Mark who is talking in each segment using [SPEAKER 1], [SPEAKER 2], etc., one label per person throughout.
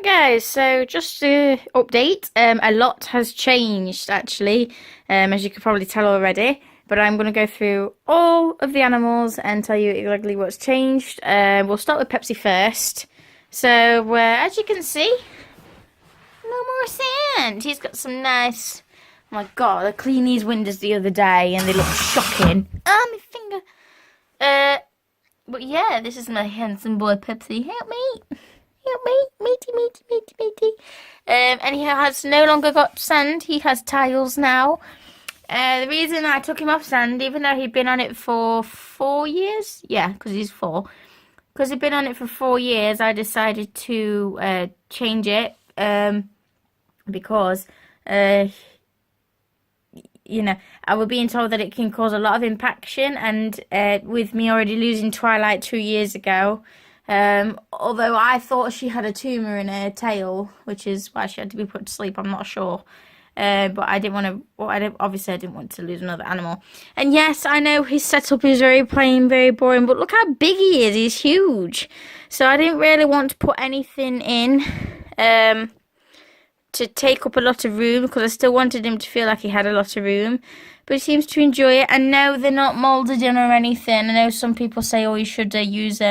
[SPEAKER 1] Guys, so just to update, a lot has changed actually, as you could probably tell already. But I'm going to go through all of the animals and tell you exactly what's changed. We'll start with Pepsi first. So, as you can see, no more sand. He's got some nice... Oh my god, I cleaned these windows the other day and they look shocking. Ah, my finger. But yeah, this is my handsome boy Pepsi. Help me. Help me. Matey. And he has no longer got sand. He has tiles now. The reason I took him off sand, even though he'd been on it for 4 years, yeah, because he's 4, because he'd been on it for 4 years, I decided to change it, because, you know, I was being told that it can cause a lot of impaction, and with me already losing Twilight 2 years ago, although I thought she had a tumour in her tail, which is why she had to be put to sleep, I'm not sure. But I didn't want to, well, obviously I didn't want to lose another animal. And yes, I know his setup is very plain, very boring, but look how big he is. He's huge. So I didn't really want to put anything in to take up a lot of room, because I still wanted him to feel like he had a lot of room. But he seems to enjoy it. And no, they're not moulded in or anything. I know some people say, oh, you should use...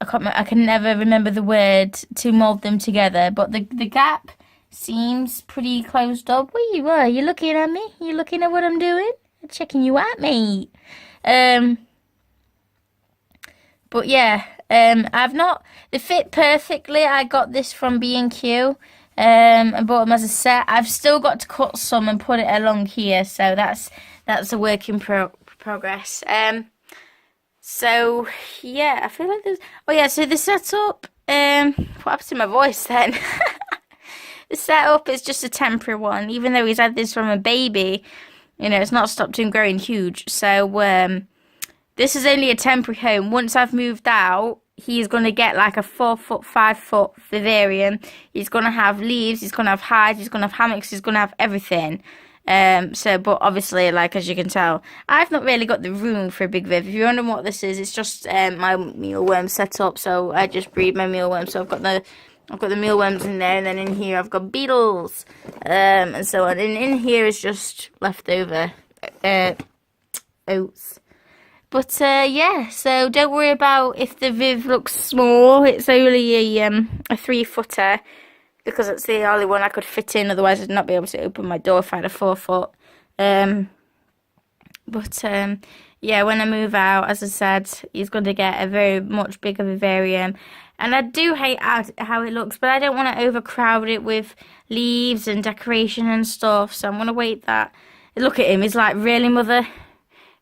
[SPEAKER 1] I can never remember the word to mould them together, but the gap seems pretty closed up. Where you are? You looking at me? You looking at what I'm doing? I'm checking you out, mate. But yeah, I've not. They fit perfectly. I got this from B&Q. I bought them as a set. I've still got to cut some and put it along here, so that's a work in progress. So, yeah, I feel like there's... Oh, yeah, so the setup... what happened to my voice then? The setup is just a temporary one. Even though he's had this from a baby, you know, it's not stopped him growing huge. So, this is only a temporary home. Once I've moved out, he's going to get like a 4-foot, 5-foot vivarium. He's going to have leaves, he's going to have hides, he's going to have hammocks, he's going to have everything. But obviously, like, as you can tell, I've not really got the room for a big viv. If you're wondering what this is, it's just my mealworm setup. So I just breed my mealworms. So I've got the mealworms in there, and then in here I've got beetles, and so on. And in here is just leftover oats. But yeah, so don't worry about if the viv looks small. It's only a 3-footer. Because it's the only one I could fit in, otherwise I'd not be able to open my door if I had a 4-foot. Yeah, when I move out, as I said, he's going to get a very much bigger vivarium. And I do hate how it looks, but I don't want to overcrowd it with leaves and decoration and stuff. So I'm going to wait that. Look at him, he's like, really, mother?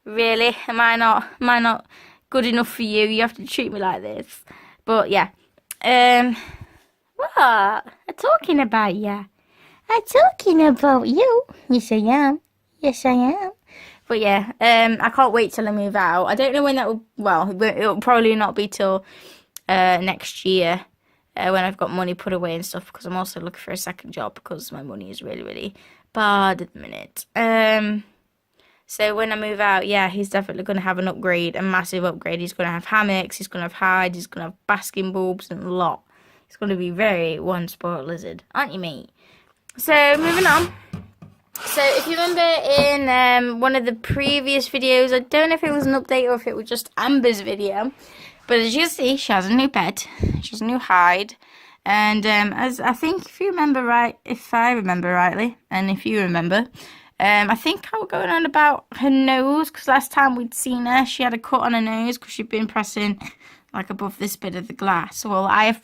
[SPEAKER 1] Really? Am I not good enough for you? You have to treat me like this. But yeah. What? I'm talking about ya. I'm talking about you. Yes, I am. Yes, I am. But yeah, I can't wait till I move out. I don't know when that will... Well, it'll probably not be till next year when I've got money put away and stuff, because I'm also looking for a second job because my money is really, really bad at the minute. So when I move out, yeah, he's definitely going to have an upgrade, a massive upgrade. He's going to have hammocks, he's going to have hides, he's going to have basking bulbs and a lot. It's going to be very one spoiled lizard, aren't you, mate? So, moving on. So, if you remember in one of the previous videos, I don't know if it was an update or if it was just Amber's video, but as you can see, she has a new bed, she has a new hide, and as I think if I remember rightly, and if you remember, I think I was going on about her nose, because last time we'd seen her, she had a cut on her nose because she'd been pressing... like above this bit of the glass. Well, I have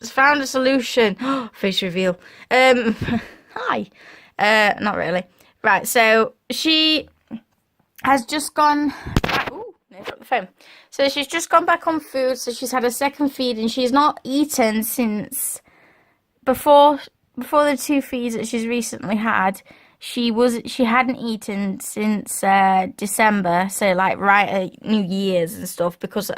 [SPEAKER 1] found a solution. Face reveal. Hi. Not really. Right, so she has just gone back. Ooh, no, got the phone. So she's just gone back on food, so she's had a second feed, and she's not eaten since before the 2 feeds that she's recently had. She hadn't eaten since December, so like right at New Year's and stuff, because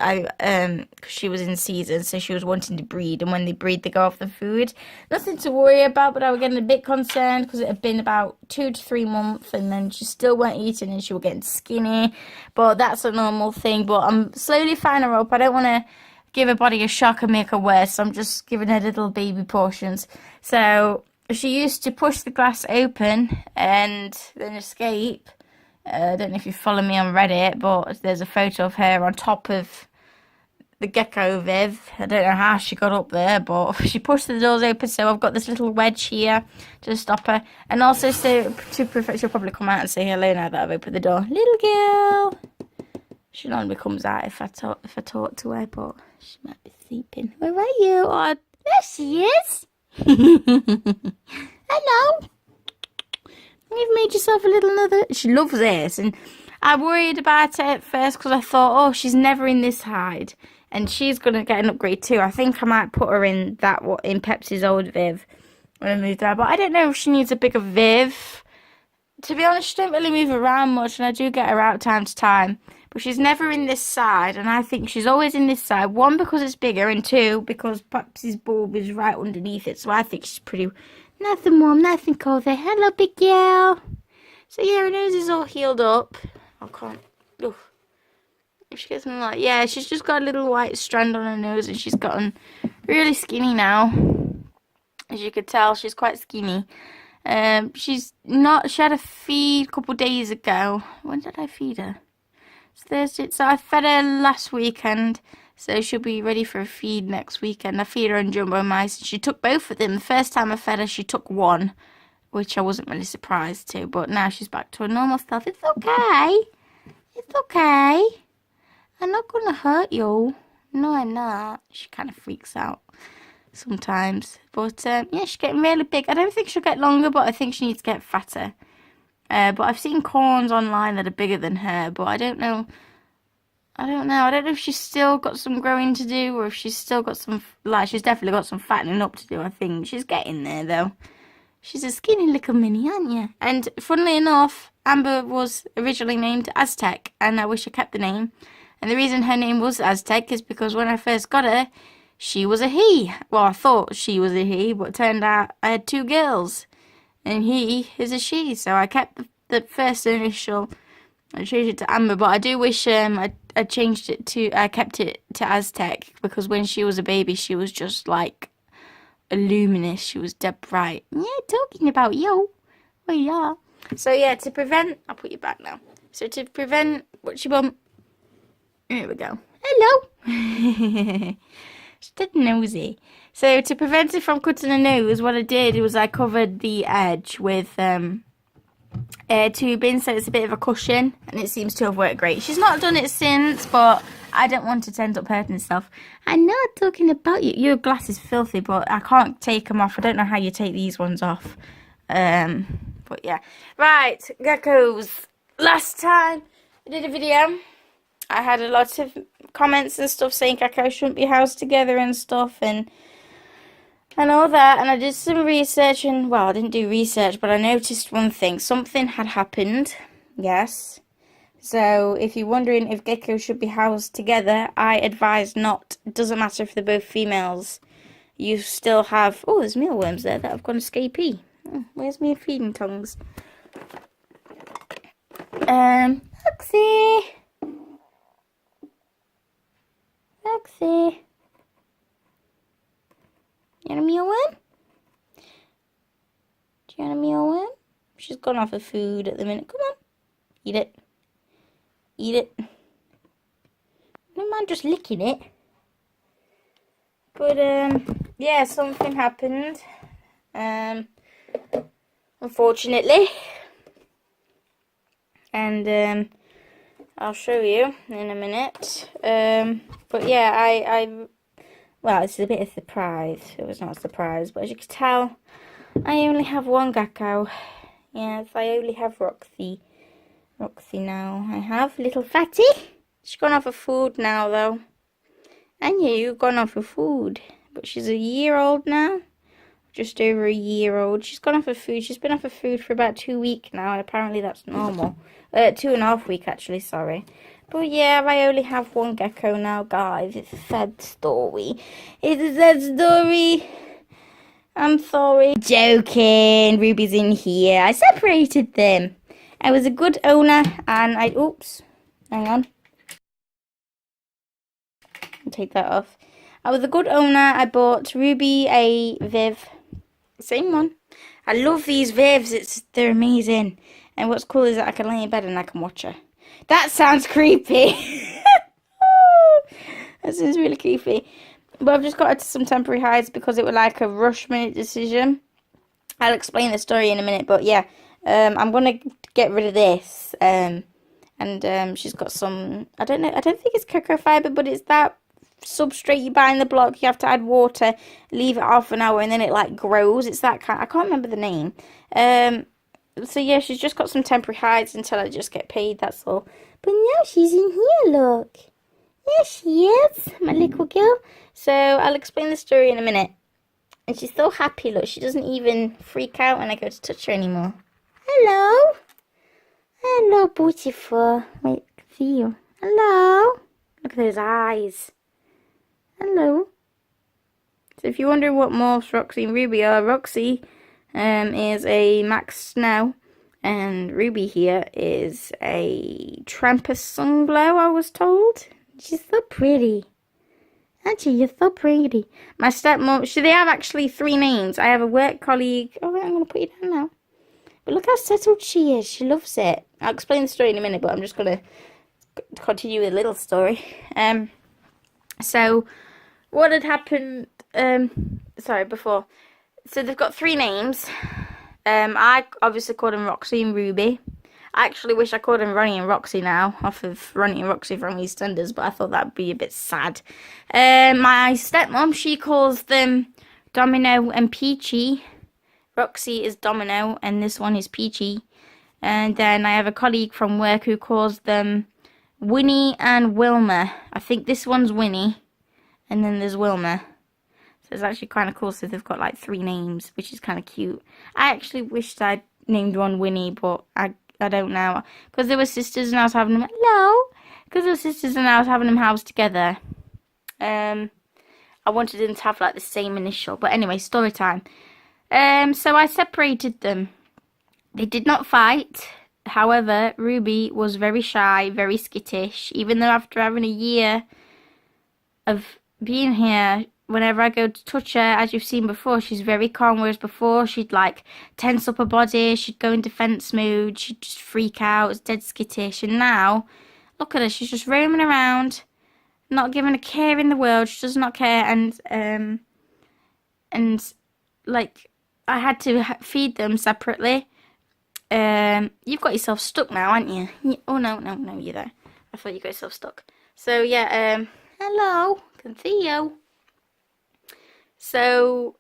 [SPEAKER 1] she was in season, so she was wanting to breed, and when they breed, they go off the food. Nothing to worry about, but I was getting a bit concerned because it had been about 2 to 3 months, and then she still weren't eating, and she was getting skinny. But that's a normal thing. But I'm slowly finding her up. I don't want to give her body a shock and make her worse. So I'm just giving her little baby portions. So she used to push the glass open and then escape. I don't know if you follow me on Reddit, but there's a photo of her on top of the gecko Viv. I don't know how she got up there, but she pushed the doors open, so I've got this little wedge here to stop her. And also so to prevent, she'll probably come out and say hello now that I've opened the door. Little girl! She normally comes out if I talk to her, but she might be sleeping. Where are you? Oh, there she is! Hello! You've made yourself a little another. She loves this, and I worried about it at first because I thought, oh, she's never in this hide, and she's gonna get an upgrade too. I think I might put her in in Pepsi's old Viv when I move there, but I don't know if she needs a bigger Viv. To be honest, she don't really move around much, and I do get her out time to time, but she's never in this side, and I think she's always in this side. One, because it's bigger, and two, because Pepsi's bulb is right underneath it, so I think she's pretty. Nothing warm, nothing cold there. Hello, big girl. So yeah, her nose is all healed up. I can't. Oof. If she gets me like, yeah, she's just got a little white strand on her nose, and she's gotten really skinny now. As you could tell, she's quite skinny. She's not. She had a feed a couple of days ago. When did I feed her? It's Thursday. So I fed her last weekend. So she'll be ready for a feed next weekend. I feed her on jumbo mice. She took both of them. The first time I fed her, she took one, which I wasn't really surprised to. But now she's back to her normal self. It's okay. It's okay. I'm not going to hurt you. No, I'm not. She kind of freaks out sometimes. But, yeah, she's getting really big. I don't think she'll get longer, but I think she needs to get fatter. But I've seen corns online that are bigger than her, but I don't know. I don't know if she's still got some growing to do, or if she's still got some, she's definitely got some fattening up to do, I think. She's getting there, though. She's a skinny little mini, aren't you? And, funnily enough, Amber was originally named Aztec, and I wish I kept the name. And the reason her name was Aztec is because when I first got her, she was a he. Well, I thought she was a he, but it turned out I had two girls, and he is a she. So I kept the first initial. I changed it to Amber, but I do wish I kept it to Aztec, because when she was a baby, she was just like a luminous. She was dead bright. Yeah, talking about you. Well, yeah. So yeah, to prevent, I'll put you back now. So to prevent, what's your bum? Here we go. Hello. She's dead nosy. So to prevent it from cutting her nose, what I did was I covered the edge with air tubing, so it's a bit of a cushion, and it seems to have worked great. She's not done it since, but I don't want it to end up hurting herself. I'm not talking about you. Your glass is filthy, but I can't take them off. I don't know how you take these ones off. But yeah. Right, geckos. Last time I did a video, I had a lot of comments and stuff saying geckos shouldn't be housed together and stuff, and all that, and I did some research, and, well, I didn't do research, but I noticed one thing. Something had happened, yes. So, if you're wondering if geckos should be housed together, I advise not. It doesn't matter if they're both females. You still have... Oh, there's mealworms there that have gone escapee. Oh, where's my feeding tongues? Foxy! Foxy! You want a mealworm? Do you want a mealworm? She's gone off of food at the minute. Come on. Eat it. Eat it. No mind just licking it. But, yeah, something happened. Unfortunately. And, I'll show you in a minute. But yeah, well, it's a bit of a surprise. It was not a surprise, but as you can tell, I only have one gecko. Yes, I only have Roxy. Roxy now. I have little Fatty. She's gone off of food now, though. And yeah, you've gone off of food. But she's a year old now. Just over a year old. She's gone off of food. She's been off of food for about 2 weeks now, and apparently that's normal. 2.5 weeks, actually, sorry. But yeah, I only have one gecko now, guys. It's a sad story. It's a sad story. I'm sorry. Joking. Ruby's in here. I separated them. I was a good owner, and oops. Hang on. and take that off. I was a good owner. I bought Ruby a Viv. Same one. I love these Vivs. They're amazing. And what's cool is that I can lay in bed and I can watch her. That sounds creepy. That sounds really creepy. But I've just got her to some temporary hides because it was like a rush minute decision. I'll explain the story in a minute, but yeah, I'm gonna get rid of this. And she's got some, I don't think it's cocoa fibre, but it's that substrate you buy in the block. You have to add water, leave it half an hour, and then it like grows. It's that kind, I can't remember the name. So yeah, she's just got some temporary hides until I just get paid, that's all. But now she's in here, look. There she is, my little girl. So I'll explain the story in a minute. And she's so happy, look. She doesn't even freak out when I go to touch her anymore. Hello. Hello, beautiful. Wait, I can see you. Hello. Look at those eyes. Hello. So if you're wondering what morphs Roxy and Ruby are, Roxy is a Max Snow. And Ruby here is a Trampus Sunglow, I was told. She's so pretty. Aren't you? You're so pretty. My stepmom, they have actually 3 names. I have a work colleague. Oh, I'm going to put you down now. But look how settled she is. She loves it. I'll explain the story in a minute, but I'm just going to continue with a little story. So, what had happened, before. So, they've got 3 names. I obviously called them Roxy and Ruby. I actually wish I called them Ronnie and Roxy now, off of Ronnie and Roxy from EastEnders, but I thought that'd be a bit sad. My stepmom, she calls them Domino and Peachy. Roxy is Domino, and this one is Peachy. And then I have a colleague from work who calls them Winnie and Wilma. I think this one's Winnie, and then there's Wilma. So it's actually kind of cool, so they've got like 3 names, which is kind of cute. I actually wished I'd named one Winnie, but I don't know. Because they were sisters and I was having them... Hello! Because they were sisters and I was having them housed together. I wanted them to have like the same initial. But anyway, story time. So I separated them. They did not fight. However, Ruby was very shy, very skittish. Even though after having a year of being here, whenever I go to touch her, as you've seen before, she's very calm. Whereas before, she'd like tense up her body. She'd go in defense mood. She'd just freak out. It's dead skittish. And now, look at her. She's just roaming around, not giving a care in the world. She does not care. And like, I had to feed them separately. You've got yourself stuck now, aren't you? Oh, no, you're there. I thought you got yourself stuck. So, yeah, hello. Can see you. So,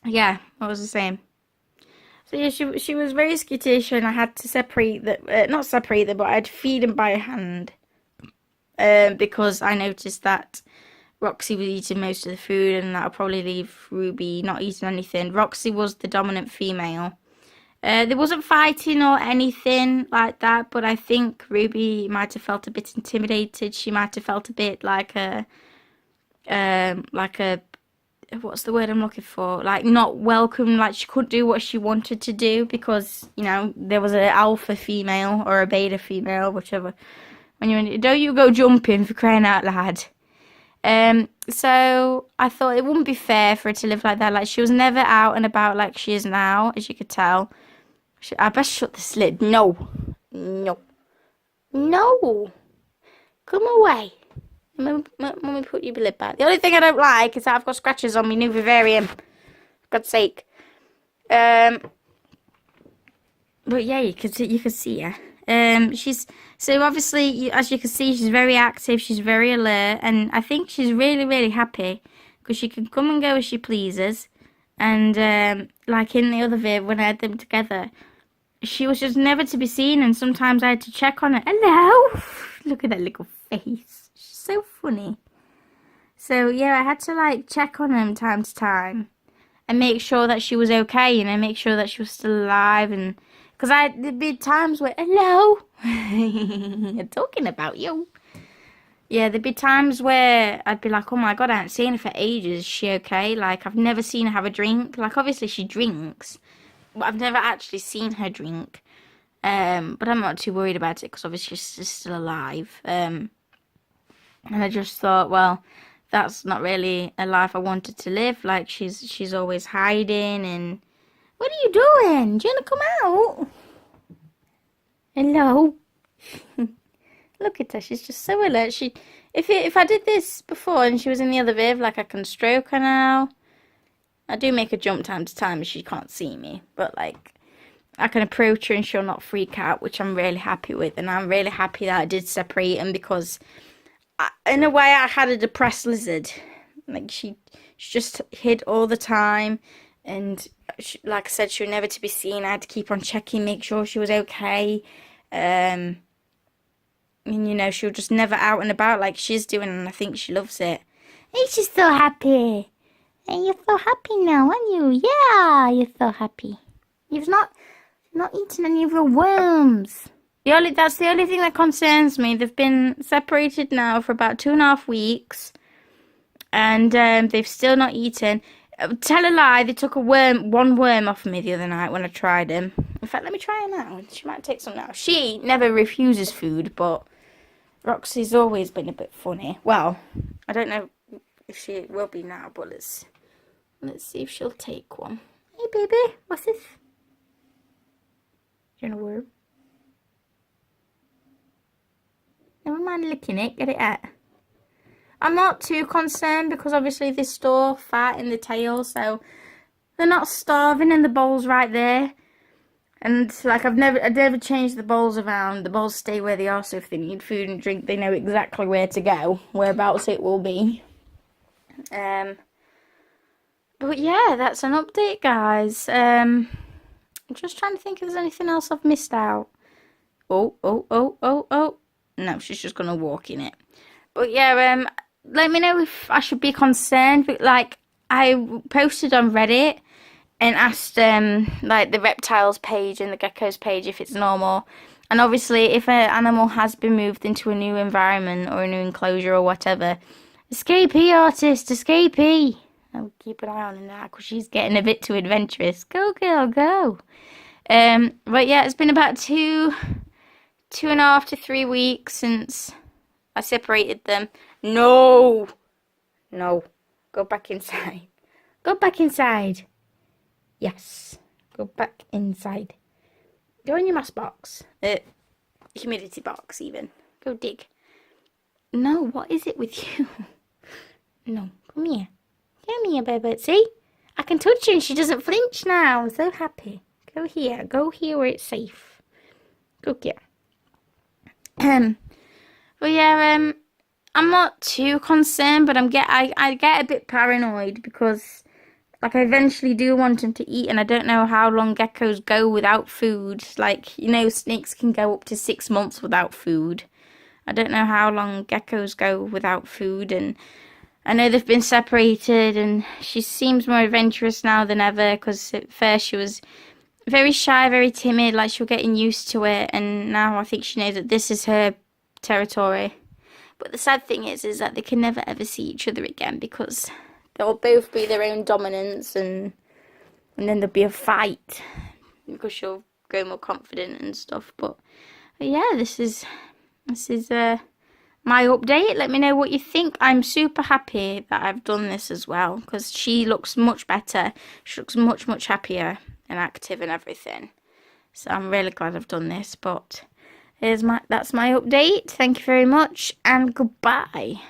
[SPEAKER 1] yeah, what was I saying? So, yeah, she was very skittish, and I had to separate them, not separate them, but I'd feed them by hand. Because I noticed that Roxy was eating most of the food, and that'll probably leave Ruby not eating anything. Roxy was the dominant female. There wasn't fighting or anything like that, but I think Ruby might have felt a bit intimidated. She might have felt a bit like a what's the word I'm looking for? Like not welcome, like she couldn't do what she wanted to do because, you know, there was an alpha female or a beta female, whichever. When you're in, don't you go jumping, for crying out loud. So I thought it wouldn't be fair for her to live like that. Like she was never out and about like she is now, as you could tell. I best shut this lid. No. Come away. Let me put your lid back. The only thing I don't like is that I've got scratches on my new vivarium. For God's sake. But yeah, you can see her. She's so obviously, as you can see, she's very active. She's very alert, and I think she's really, really happy because she can come and go as she pleases. And like in the other vid when I had them together, she was just never to be seen, and sometimes I had to check on her. Hello, look at that little face. She's so funny. So yeah, I had to like check on her from time to time and make sure that she was okay, you know, make sure that she was still alive. And because there'd be times where, hello, I'm talking about you. Yeah, there'd be times where I'd be like, oh my God, I haven't seen her for ages. Is she okay? Like, I've never seen her have a drink. Like, obviously she drinks, but I've never actually seen her drink. But I'm not too worried about it because obviously she's still alive. And I just thought, well, that's not really a life I wanted to live. Like she's always hiding. And what are you doing? Do you want to come out? Hello. Look at her. She's just so alert. If I did this before and she was in the other viv, like I can stroke her now. I do make a jump time to time, and she can't see me, but like I can approach her and she'll not freak out, which I'm really happy with. And I'm really happy that I did separate them because, in a way, I had a depressed lizard. Like she just hid all the time, and like I said, she was never to be seen. I had to keep on checking, make sure she was okay. And you know, she was just never out and about like she's doing, and I think she loves it. And she's so happy. And you're so happy now, aren't you? Yeah, you're so happy. You've not eaten any of your worms. That's the only thing that concerns me. They've been separated now for about 2.5 weeks, and they've still not eaten. Tell a lie, they took one worm off of me the other night when I tried him. In fact, let me try her now. She might take some now. She never refuses food, but Roxy's always been a bit funny. Well, I don't know if she will be now, but let's see if she'll take one. Hey, baby, what's this? Do you want a worm? Never mind licking it, get it out. I'm not too concerned because obviously they store fat in the tail, so they're not starving and the bowl's right there. And like I've never changed the bowls around. The bowls stay where they are, so if they need food and drink, they know exactly where to go, whereabouts it will be. But yeah, that's an update, guys. I'm just trying to think if there's anything else I've missed out. Oh. No, she's just gonna walk in it. But yeah, let me know if I should be concerned. But like, I posted on Reddit and asked like the reptiles page and the geckos page if it's normal. And obviously, if an animal has been moved into a new environment or a new enclosure or whatever, escapee artist, escapee. I'll keep an eye on her now because she's getting a bit too adventurous. Go, girl, go. But yeah, it's been about 2.5 to 3 weeks since I separated them. No. Go back inside. Go back inside. Yes. Go back inside. Go in your moss box. Humidity box, even. Go dig. No, what is it with you? No, come here. Come here, baby. See? I can touch her and she doesn't flinch now. I'm so happy. Go here. Go here where it's safe. Go here. But yeah, I'm not too concerned, but I get a bit paranoid because like I eventually do want them to eat, and I don't know how long geckos go without food. Like, you know, snakes can go up to 6 months without food. I don't know how long geckos go without food, and I know they've been separated, and she seems more adventurous now than ever, because at first she was very shy, very timid, like she was getting used to it, and now I think she knows that this is her territory. But the sad thing is that they can never ever see each other again, because they'll both be their own dominants, and then there'll be a fight, because she'll grow more confident and stuff. But yeah, this is my update. Let me know what you think. I'm super happy that I've done this as well, because she looks much better. She looks much happier and active and everything. So I'm really glad I've done this. But that's my update. Thank you very much, and goodbye.